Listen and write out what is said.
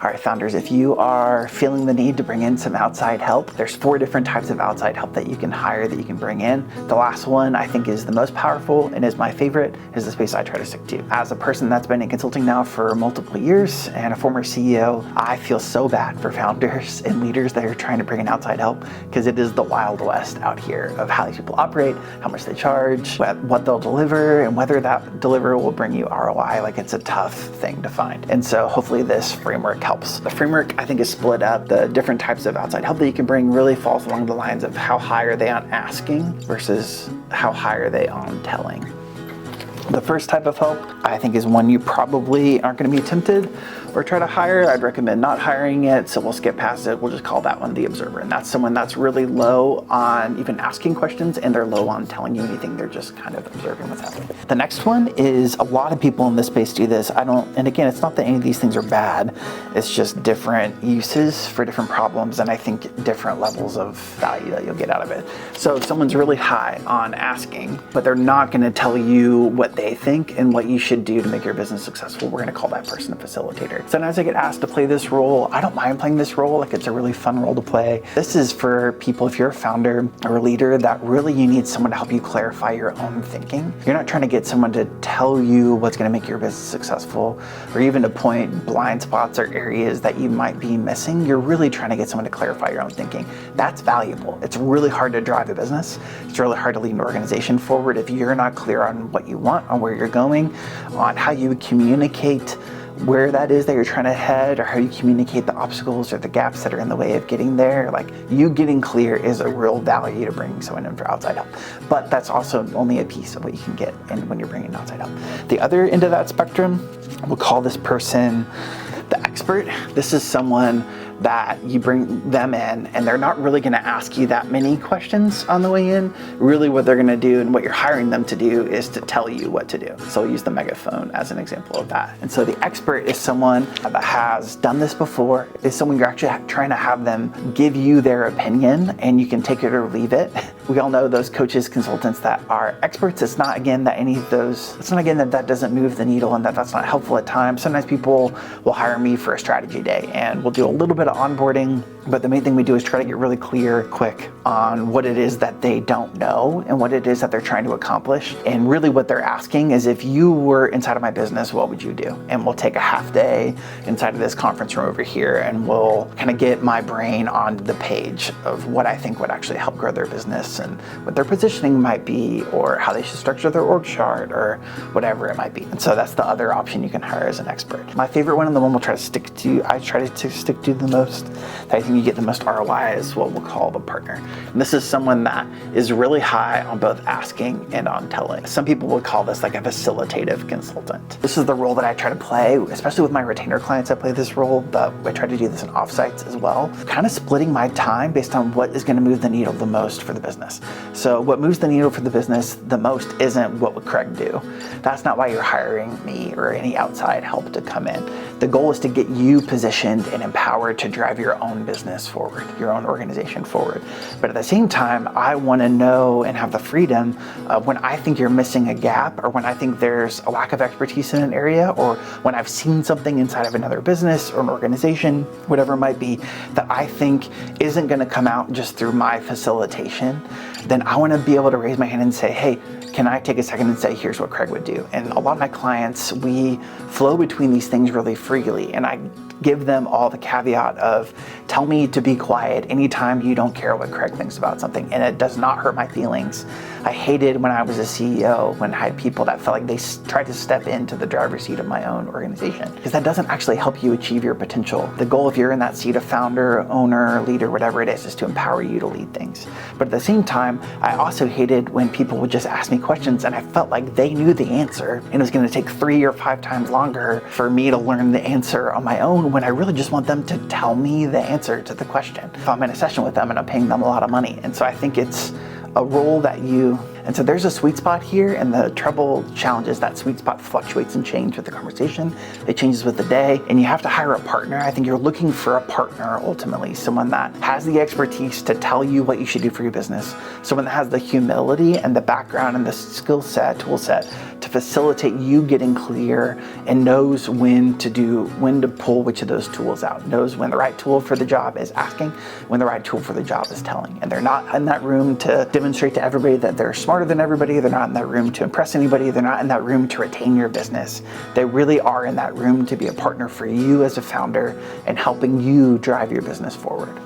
All right, founders, if you are feeling the need to bring in some outside help, there's 4 different types of outside help that you can hire, that you can bring in. The last one I think is the most powerful and is my favorite, is the space I try to stick to. As a person that's been in consulting now for multiple years and a former CEO, I feel so bad for founders and leaders that are trying to bring in outside help, because it is the Wild West out here of how these people operate, how much they charge, what they'll deliver, and whether that delivery will bring you ROI. Like, it's a tough thing to find. And so hopefully this framework helps. The framework, I think, is split up. The different types of outside help that you can bring really falls along the lines of how high are they on asking versus how high are they on telling. The first type of help, I think, is one you probably aren't going to be tempted or try to hire. I'd recommend not hiring it, so we'll skip past it. We'll just call that one the observer. And that's someone that's really low on even asking questions, and they're low on telling you anything. They're just kind of observing what's happening. The next one is, a lot of people in this space do this. And again, it's not that any of these things are bad. It's just different uses for different problems, and I think different levels of value that you'll get out of it. So if someone's really high on asking, but they're not going to tell you what they think and what you should do to make your business successful, we're going to call that person a facilitator. Sometimes I get asked to play this role. I don't mind playing this role. Like, it's a really fun role to play. This is for people, if you're a founder or a leader, that really you need someone to help you clarify your own thinking. You're not trying to get someone to tell you what's going to make your business successful, or even to point blind spots or areas that you might be missing. You're really trying to get someone to clarify your own thinking. That's valuable. It's really hard to drive a business. It's really hard to lead an organization forward if you're not clear on what you want, on where you're going, on how you communicate where that is that you're trying to head, or how you communicate the obstacles or the gaps that are in the way of getting there. Like, you getting clear is a real value to bringing someone in for outside help. But that's also only a piece of what you can get in when you're bringing outside help. The other end of that spectrum, we'll call this person the expert. This is someone that you bring them in, and they're not really going to ask you that many questions on the way in. Really what they're going to do, and what you're hiring them to do, is to tell you what to do. So we'll use the megaphone as an example of that. And so the expert is someone that has done this before, is someone you're actually trying to have them give you their opinion, and you can take it or leave it. We all know those coaches, consultants that are experts. It's not, again, that any of those, it's not, again, that doesn't move the needle and that's not helpful at times. Sometimes people will hire me for a strategy day, and we'll do a little bit of onboarding, but the main thing we do is try to get really clear, quick, on what it is that they don't know and what it is that they're trying to accomplish. And really what they're asking is, if you were inside of my business, what would you do? And we'll take a half day inside of this conference room over here, and we'll kind of get my brain on the page of what I think would actually help grow their business, and what their positioning might be, or how they should structure their org chart, or whatever it might be. And so that's the other option you can hire as an expert. My favorite one, and the one we'll try to stick to, I try to stick to the most, that I think you get the most ROI, is what we'll call the partner. And this is someone that is really high on both asking and on telling. Some people would call this like a facilitative consultant. This is the role that I try to play, especially with my retainer clients. I play this role, but I try to do this in offsites as well. Kind of splitting my time based on what is going to move the needle the most for the business. So what moves the needle for the business the most isn't what would Craig do. That's not why you're hiring me or any outside help to come in. The goal is to get you positioned and empowered to drive your own business forward, your own organization forward. But at the same time, I want to know and have the freedom when I think you're missing a gap, or when I think there's a lack of expertise in an area, or when I've seen something inside of another business or an organization, whatever it might be, that I think isn't going to come out just through my facilitation, then I want to be able to raise my hand and say, hey, can I take a second and say, here's what Craig would do? And a lot of my clients, we flow between these things really freely, and I give them all the caveat of, tell me to be quiet anytime you don't care what Craig thinks about something, and it does not hurt my feelings. I hated when I was a CEO, when I had people that felt like they tried to step into the driver's seat of my own organization, because that doesn't actually help you achieve your potential. The goal, if you're in that seat of founder, owner, leader, whatever it is to empower you to lead things. But at the same time, I also hated when people would just ask me questions and I felt like they knew the answer, and it was going to take 3 or 5 times longer for me to learn the answer on my own, when I really just want them to tell me the answer to the question if I'm in a session with them and I'm paying them a lot of money. And so I think it's a role that you And so there's a sweet spot here, and the trouble challenge is that sweet spot fluctuates and changes with the conversation. It changes with the day, and you have to hire a partner. I think you're looking for a partner ultimately, someone that has the expertise to tell you what you should do for your business, someone that has the humility and the background and the skill set, tool set to facilitate you getting clear, and knows when to pull which of those tools out, knows when the right tool for the job is asking, when the right tool for the job is telling. And they're not in that room to demonstrate to everybody that they're smarter than everybody. They're not in that room to impress anybody. They're not in that room to retain your business. They really are in that room to be a partner for you as a founder and helping you drive your business forward.